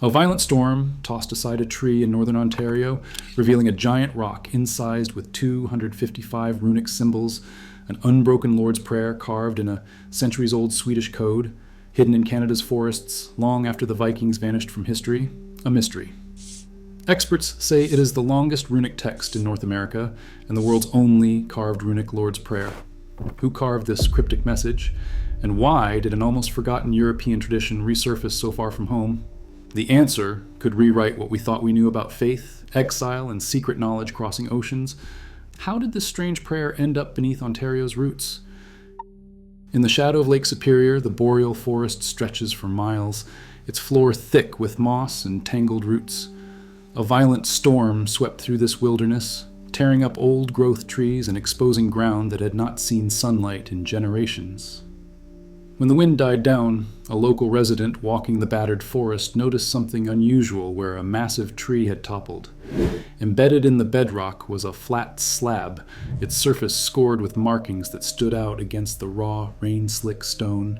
A violent storm tossed aside a tree in northern Ontario, revealing a giant rock incised with 255 runic symbols, an unbroken Lord's Prayer carved in a centuries-old Swedish code, hidden in Canada's forests long after the Vikings vanished from history, a mystery. Experts say it is the longest runic text in North America and the world's only carved runic Lord's Prayer. Who carved this cryptic message, and why did an almost forgotten European tradition resurface so far from home? The answer could rewrite what we thought we knew about faith, exile, and secret knowledge crossing oceans. How did this strange prayer end up beneath Ontario's roots? In the shadow of Lake Superior, the boreal forest stretches for miles, its floor thick with moss and tangled roots. A violent storm swept through this wilderness, tearing up old-growth trees and exposing ground that had not seen sunlight in generations. When the wind died down, a local resident walking the battered forest noticed something unusual where a massive tree had toppled. Embedded in the bedrock was a flat slab, its surface scored with markings that stood out against the raw, rain-slick stone.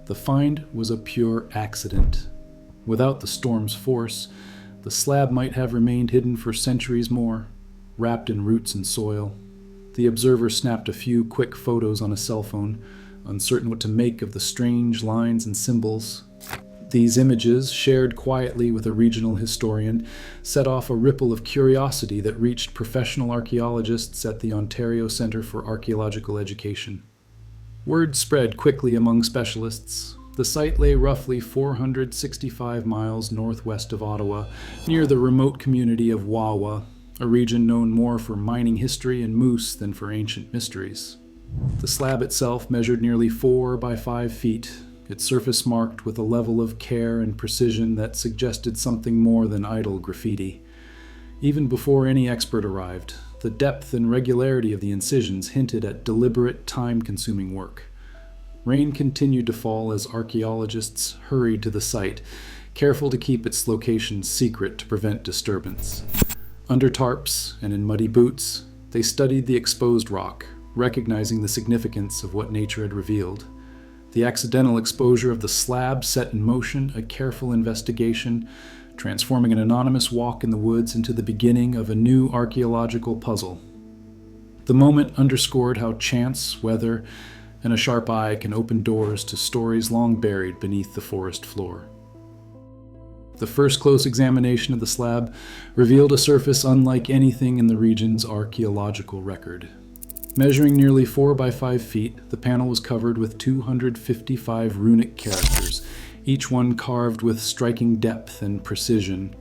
The find was a pure accident. Without the storm's force, the slab might have remained hidden for centuries more, wrapped in roots and soil. The observer snapped a few quick photos on a cell phone, uncertain what to make of the strange lines and symbols. These images, shared quietly with a regional historian, set off a ripple of curiosity that reached professional archaeologists at the Ontario Centre for Archaeological Education. Word spread quickly among specialists. The site lay roughly 465 miles northwest of Ottawa, near the remote community of Wawa, a region known more for mining history and moose than for ancient mysteries. The slab itself measured nearly 4 by 5 feet, its surface marked with a level of care and precision that suggested something more than idle graffiti. Even before any expert arrived, the depth and regularity of the incisions hinted at deliberate, time-consuming work. Rain continued to fall as archaeologists hurried to the site, careful to keep its location secret to prevent disturbance. Under tarps and in muddy boots, they studied the exposed rock, recognizing the significance of what nature had revealed. The accidental exposure of the slab set in motion a careful investigation, transforming an anonymous walk in the woods into the beginning of a new archaeological puzzle. The moment underscored how chance, weather, and a sharp eye can open doors to stories long buried beneath the forest floor. The first close examination of the slab revealed a surface unlike anything in the region's archaeological record. Measuring nearly 4 by 5 feet, the panel was covered with 255 runic characters, each one carved with striking depth and precision.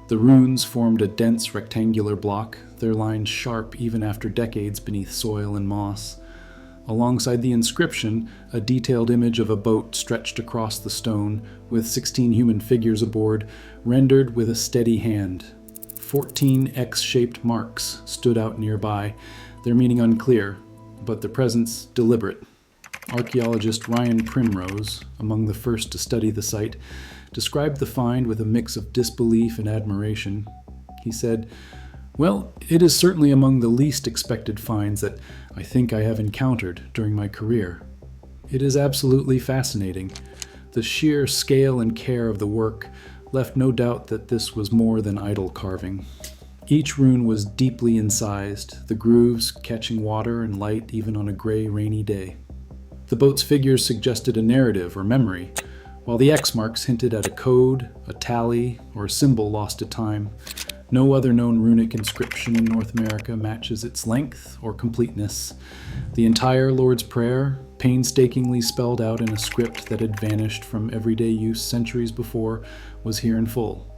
The runes formed a dense rectangular block, their lines sharp even after decades beneath soil and moss. Alongside the inscription, a detailed image of a boat stretched across the stone, with 16 human figures aboard, rendered with a steady hand. 14 X-shaped marks stood out nearby, their meaning unclear, but their presence deliberate. Archaeologist Ryan Primrose, among the first to study the site, described the find with a mix of disbelief and admiration. He said, "Well, it is certainly among the least expected finds that I think I have encountered during my career. It is absolutely fascinating. The sheer scale and care of the work left no doubt that this was more than idle carving. Each rune was deeply incised, the grooves catching water and light even on a gray, rainy day. The boat's figures suggested a narrative or memory, while the X marks hinted at a code, a tally, or a symbol lost to time. No other known runic inscription in North America matches its length or completeness. The entire Lord's Prayer, painstakingly spelled out in a script that had vanished from everyday use centuries before, was here in full.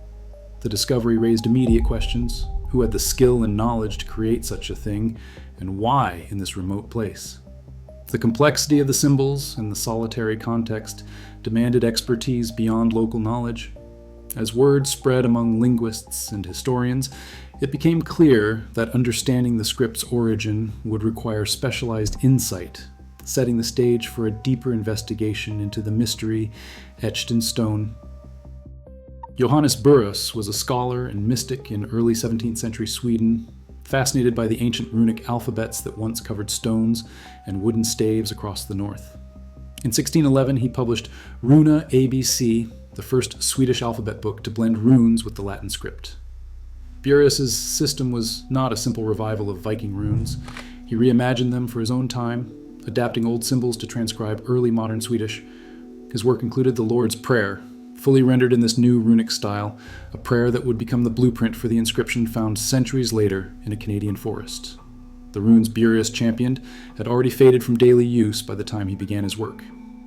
The discovery raised immediate questions. Who had the skill and knowledge to create such a thing, and why in this remote place? The complexity of the symbols and the solitary context demanded expertise beyond local knowledge. As word spread among linguists and historians, it became clear that understanding the script's origin would require specialized insight, setting the stage for a deeper investigation into the mystery etched in stone. Johannes Bureus was a scholar and mystic in early 17th century Sweden, fascinated by the ancient runic alphabets that once covered stones and wooden staves across the north. In 1611, he published Runa ABC, the first Swedish alphabet book to blend runes with the Latin script. Bureus's system was not a simple revival of Viking runes. He reimagined them for his own time, adapting old symbols to transcribe early modern Swedish. His work included the Lord's Prayer, fully rendered in this new runic style, a prayer that would become the blueprint for the inscription found centuries later in a Canadian forest. The runes Bureus championed had already faded from daily use by the time he began his work.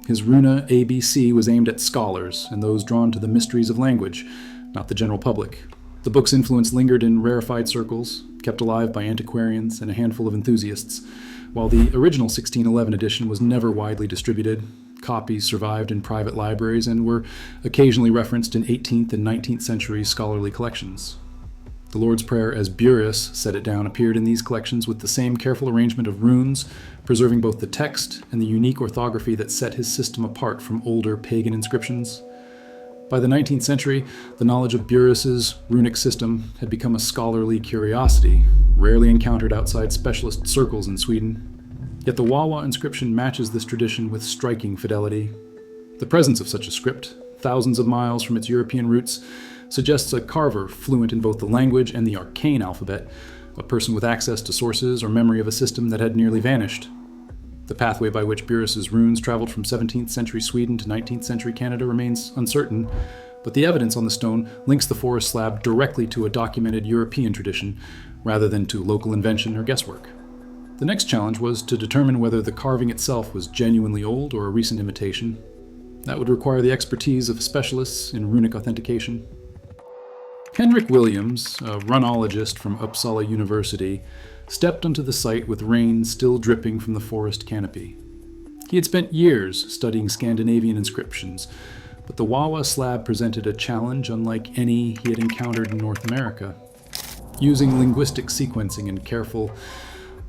His runa ABC was aimed at scholars and those drawn to the mysteries of language, not the general public. The book's influence lingered in rarefied circles, kept alive by antiquarians and a handful of enthusiasts. While the original 1611 edition was never widely distributed, copies survived in private libraries and were occasionally referenced in 18th and 19th century scholarly collections. The Lord's Prayer, as Bureus set it down, appeared in these collections with the same careful arrangement of runes, preserving both the text and the unique orthography that set his system apart from older pagan inscriptions. By the 19th century, the knowledge of Bureus's runic system had become a scholarly curiosity, rarely encountered outside specialist circles in Sweden. Yet the Wawa inscription matches this tradition with striking fidelity. The presence of such a script, thousands of miles from its European roots, suggests a carver fluent in both the language and the arcane alphabet, a person with access to sources or memory of a system that had nearly vanished. The pathway by which Bureus's runes traveled from 17th century Sweden to 19th century Canada remains uncertain, but the evidence on the stone links the forest slab directly to a documented European tradition, rather than to local invention or guesswork. The next challenge was to determine whether the carving itself was genuinely old or a recent imitation. That would require the expertise of specialists in runic authentication. Henrik Williams, a runologist from Uppsala University, stepped onto the site with rain still dripping from the forest canopy. He had spent years studying Scandinavian inscriptions, but the Wawa slab presented a challenge unlike any he had encountered in North America. Using linguistic sequencing and careful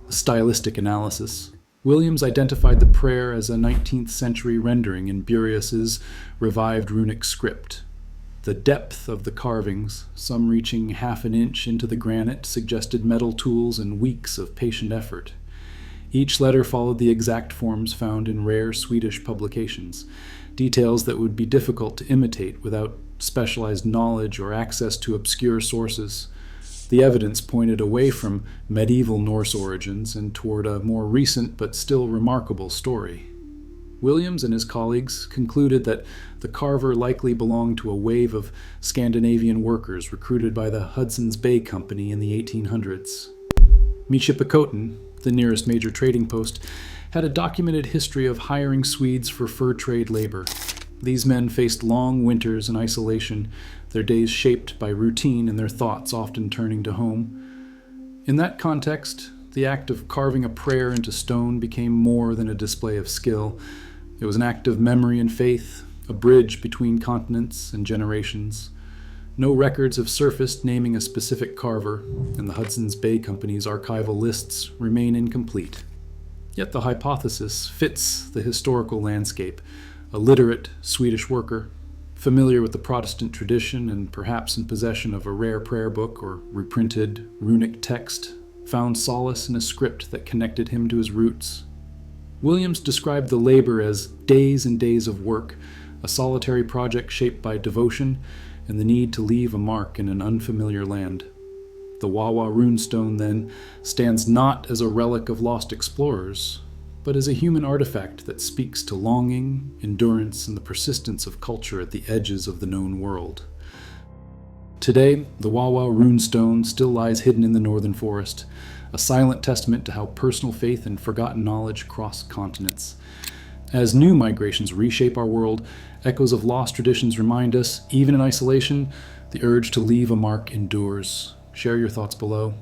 stylistic analysis, Williams identified the prayer as a 19th century rendering in Bureus's revived runic script. The depth of the carvings, some reaching half an inch into the granite, suggested metal tools and weeks of patient effort. Each letter followed the exact forms found in rare Swedish publications, details that would be difficult to imitate without specialized knowledge or access to obscure sources. The evidence pointed away from medieval Norse origins and toward a more recent but still remarkable story. Williams and his colleagues concluded that the carver likely belonged to a wave of Scandinavian workers recruited by the Hudson's Bay Company in the 1800s. Michipicoten, the nearest major trading post, had a documented history of hiring Swedes for fur trade labor. These men faced long winters in isolation, their days shaped by routine and their thoughts often turning to home. In that context, the act of carving a prayer into stone became more than a display of skill. It was an act of memory and faith, a bridge between continents and generations. No records have surfaced naming a specific carver, and the Hudson's Bay Company's archival lists remain incomplete. Yet the hypothesis fits the historical landscape. A literate Swedish worker, familiar with the Protestant tradition and perhaps in possession of a rare prayer book or reprinted runic text, found solace in a script that connected him to his roots. Williams described the labor as days and days of work, a solitary project shaped by devotion and the need to leave a mark in an unfamiliar land. The Wawa Runestone, then, stands not as a relic of lost explorers, but as a human artifact that speaks to longing, endurance, and the persistence of culture at the edges of the known world. Today, the Wawa Runestone still lies hidden in the northern forest, a silent testament to how personal faith and forgotten knowledge cross continents. As new migrations reshape our world, echoes of lost traditions remind us, even in isolation, the urge to leave a mark endures. Share your thoughts below.